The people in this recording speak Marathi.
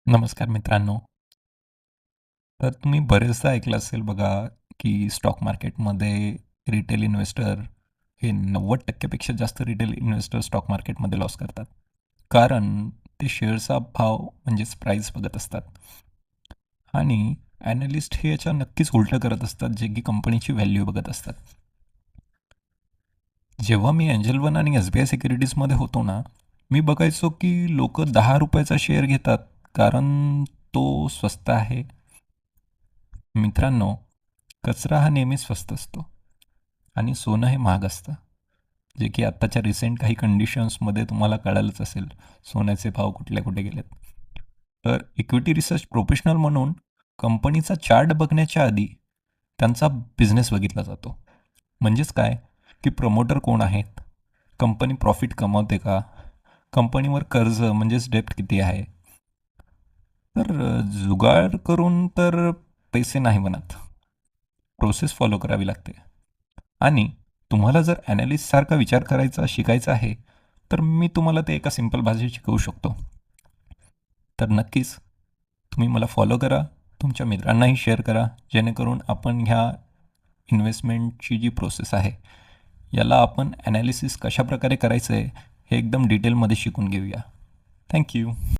नमस्कार मित्रांनो. तर तुम्ही बरेचदा ऐकलं असेल बघा, की स्टॉक मार्केटमध्ये रिटेल इन्व्हेस्टर हे 90% पेक्षा जास्त रिटेल इन्व्हेस्टर स्टॉक मार्केटमध्ये लॉस करतात. कारण ते शेअरचा भाव म्हणजेच प्राईस बघत असतात आणि ॲनालिस्ट हे याच्या नक्कीच उलटं करत असतात, जे की कंपनीची व्हॅल्यू बघत असतात. जेव्हा मी एंजल वन आणि एस बी आय सिक्युरिटीजमध्ये होतो ना, मी बघायचो की लोक ₹10 शेअर घेतात, कारण तो स्वस्त आहे. मित्रांनो, कचरा हा नेहमीच स्वस्त असतो आणि सोनं हे महाग असतं. जे की आत्ताच्या रिसेंट काही कंडिशन्समध्ये तुम्हाला कळालंच असेल, सोन्याचे भाव कुठले कुठे गेलेत. तर इक्विटी रिसर्च प्रोफेशनल म्हणून कंपनीचा चार्ट बघण्याच्या आधी त्यांचा बिझनेस बघितला जातो. म्हणजेच काय, की प्रमोटर कोण आहेत, कंपनी प्रॉफिट कमावते का, कंपनीवर कर्ज म्हणजेच डेप्ट किती आहे. तर जुगाड करून तर पैसे नाही बनत, प्रोसेस फॉलो करावी लागते. आणि तुम्हाला जर ॲनालिस्टसारखा विचार करायचा शिकायचा आहे, तर मी तुम्हाला ते एका सिंपल भाषेत शिकवू शकतो. तर नक्कीच तुम्ही मला फॉलो करा, तुमच्या मित्रांनाही शेअर करा, जेणेकरून आपण ह्या इन्व्हेस्टमेंटची जी प्रोसेस आहे, याला आपण ॲनालिसिस कशाप्रकारे करायचं आहे, हे एकदम डिटेलमध्ये शिकून घेऊया. थँक्यू.